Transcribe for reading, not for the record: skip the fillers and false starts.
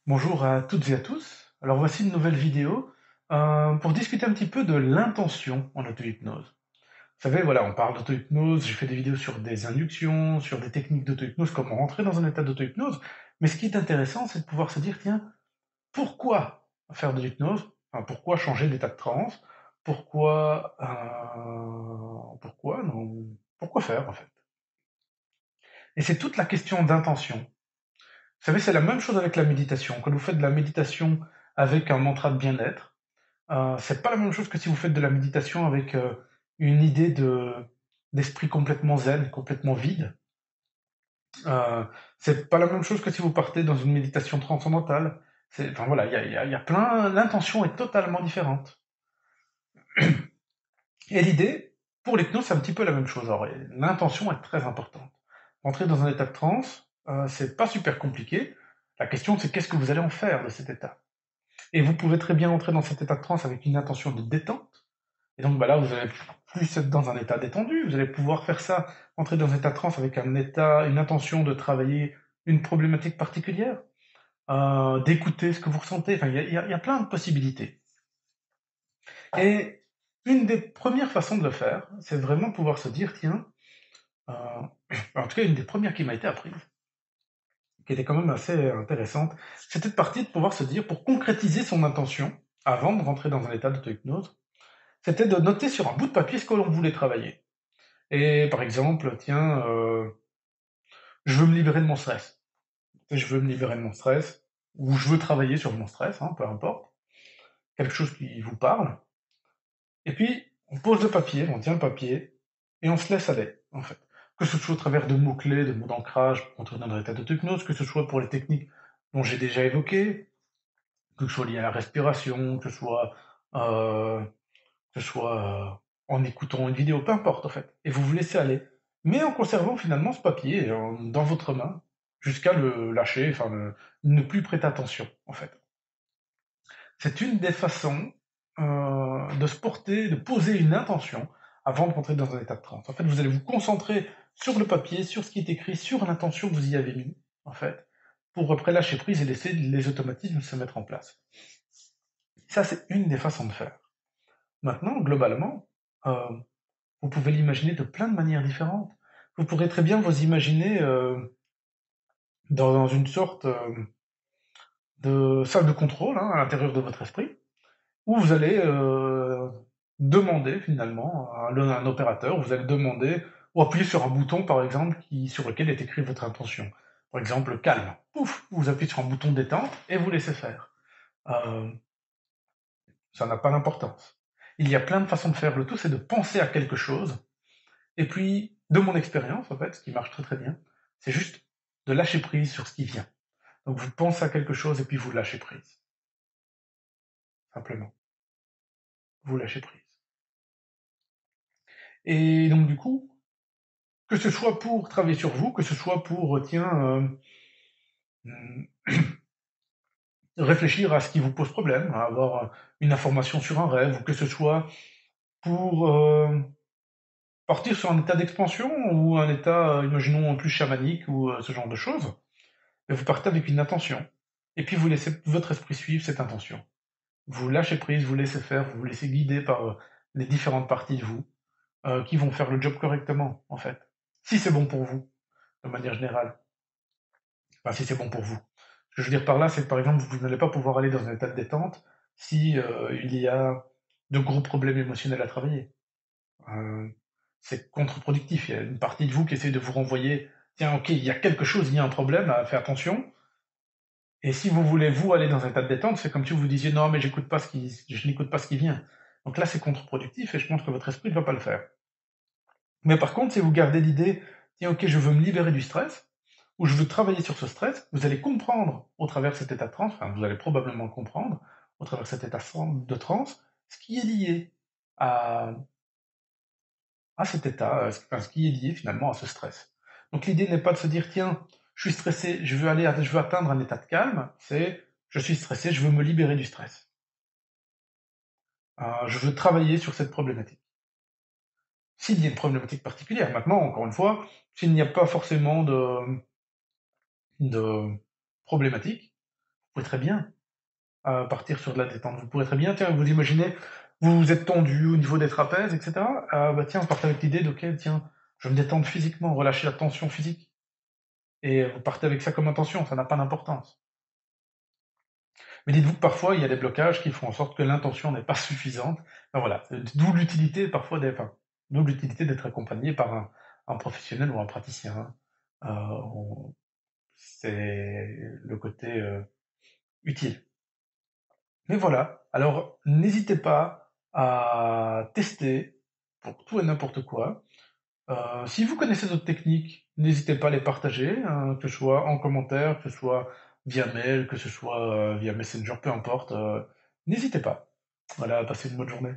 Bonjour à toutes et à tous. Alors voici une nouvelle vidéo pour discuter un petit peu de l'intention en auto-hypnose. Vous savez, voilà, on parle d'auto-hypnose, j'ai fait des vidéos sur des inductions, sur des techniques d'auto-hypnose, comment rentrer dans un état d'auto-hypnose. Mais ce qui est intéressant, c'est de pouvoir se dire, tiens, pourquoi faire de l'hypnose? Enfin, pourquoi changer d'état de transe? Pourquoi, non, pourquoi faire en fait? Et c'est toute la question d'intention. Vous savez, c'est la même chose avec la méditation. Quand vous faites de la méditation avec un mantra de bien-être, c'est pas la même chose que si vous faites de la méditation avec une idée d'esprit complètement zen, complètement vide. Euh, c'est pas la même chose que si vous partez dans une méditation transcendantale. Enfin voilà, il y a plein. L'intention est totalement différente. Et l'idée, pour l'hypnose, c'est un petit peu la même chose. Alors, l'intention est très importante. Entrer dans un état de transe, c'est pas super compliqué. La question, c'est qu'est-ce que vous allez en faire de cet état? Et vous pouvez très bien entrer dans cet état de transe avec une intention de détente. Et donc bah là, vous allez plus être dans un état détendu. Vous allez pouvoir faire ça, entrer dans un état de transe avec un état, une intention de travailler une problématique particulière, d'écouter ce que vous ressentez. Enfin, il y a plein de possibilités. Et une des premières façons de le faire, c'est vraiment pouvoir se dire, tiens, euh, en tout cas une des premières qui m'a été apprise, qui était quand même assez intéressante, c'était de partir de pouvoir se dire, pour concrétiser son intention, avant de rentrer dans un état d'auto-hypnose, c'était de noter sur un bout de papier ce que l'on voulait travailler. Et par exemple, tiens, je veux me libérer de mon stress. Je veux me libérer de mon stress, ou je veux travailler sur mon stress, hein, peu importe. Quelque chose qui vous parle. Et puis, on pose le papier, on tient le papier, et on se laisse aller, en fait. Que ce soit au travers de mots-clés, de mots d'ancrage pour entrer dans un état d'auto-hypnose, que ce soit pour les techniques dont j'ai déjà évoquées, que ce soit lié à la respiration, euh, que ce soit en écoutant une vidéo, peu importe en fait. Et vous vous laissez aller. Mais en conservant finalement ce papier dans votre main, jusqu'à le lâcher, enfin ne plus prêter attention en fait. C'est une des façons de se porter, de poser une intention avant de rentrer dans un état de transe. En fait, vous allez vous concentrer sur le papier, sur ce qui est écrit, sur l'intention que vous y avez mis, en fait, pour après lâcher prise et laisser les automatismes se mettre en place. Ça, c'est une des façons de faire. Maintenant, globalement, euh, vous pouvez l'imaginer de plein de manières différentes. Vous pourrez très bien vous imaginer dans une sorte de salle de contrôle hein, à l'intérieur de votre esprit, où vous allez demander finalement à un opérateur, vous allez demander ou appuyer sur un bouton par exemple sur lequel est écrit votre intention. Par exemple, calme. Pouf, vous appuyez sur un bouton détente et vous laissez faire. Euh, Ça n'a pas d'importance. Il y a plein de façons de faire. Le tout, c'est de penser à quelque chose. Et puis, de mon expérience, en fait, ce qui marche très très bien, c'est juste de lâcher prise sur ce qui vient. Donc vous pensez à quelque chose et puis vous lâchez prise. Simplement. Vous lâchez prise. Et donc du coup, que ce soit pour travailler sur vous, que ce soit pour, réfléchir à ce qui vous pose problème, à avoir une information sur un rêve, ou que ce soit pour partir sur un état d'expansion ou un état, imaginons, plus chamanique ou ce genre de choses, et vous partez avec une intention. Et puis vous laissez votre esprit suivre cette intention. Vous lâchez prise, vous laissez faire, vous vous laissez guider par les différentes parties de vous qui vont faire le job correctement, en fait. Si c'est bon pour vous, de manière générale. Enfin, si c'est bon pour vous. Ce que je veux dire par là, c'est que par exemple, vous n'allez pas pouvoir aller dans un état de détente si il y a de gros problèmes émotionnels à travailler. Euh, c'est contre-productif. Il y a une partie de vous qui essaie de vous renvoyer, tiens, ok, il y a quelque chose, il y a un problème, fais attention. Et si vous voulez, vous, aller dans un état de détente, c'est comme si vous disiez, non, mais je n'écoute pas ce qui vient. Donc là, c'est contre-productif et je pense que votre esprit ne va pas le faire. Mais par contre, si vous gardez l'idée, tiens, ok, je veux me libérer du stress, ou je veux travailler sur ce stress, vous allez comprendre au travers de cet état de transe, enfin, vous allez probablement comprendre au travers de cet état de transe, ce qui est lié à, à cet état, enfin, ce qui est lié finalement à ce stress. Donc l'idée n'est pas de se dire, tiens, je suis stressé, je veux atteindre un état de calme, c'est, je suis stressé, je veux me libérer du stress. Je veux travailler sur cette problématique. S'il y a une problématique particulière, maintenant, encore une fois, s'il n'y a pas forcément de problématique, pouvez très bien partir sur de la détente. Vous pourrez très bien, tiens, vous imaginez, vous êtes tendu au niveau des trapèzes, etc. Bah tiens, partez avec l'idée de, ok, tiens, je vais me détendre physiquement, relâcher la tension physique. Et vous partez avec ça comme intention, ça n'a pas d'importance. Mais dites-vous que parfois, il y a des blocages qui font en sorte que l'intention n'est pas suffisante. Ben voilà, d'où l'utilité parfois d'où l'utilité d'être accompagné par un professionnel ou un praticien, hein. C'est le côté utile. Mais voilà, alors n'hésitez pas à tester pour tout et n'importe quoi. Si vous connaissez d'autres techniques, n'hésitez pas à les partager, que ce soit en commentaire, que ce soit via mail, que ce soit via Messenger, peu importe. N'hésitez pas. Voilà, passez une bonne journée.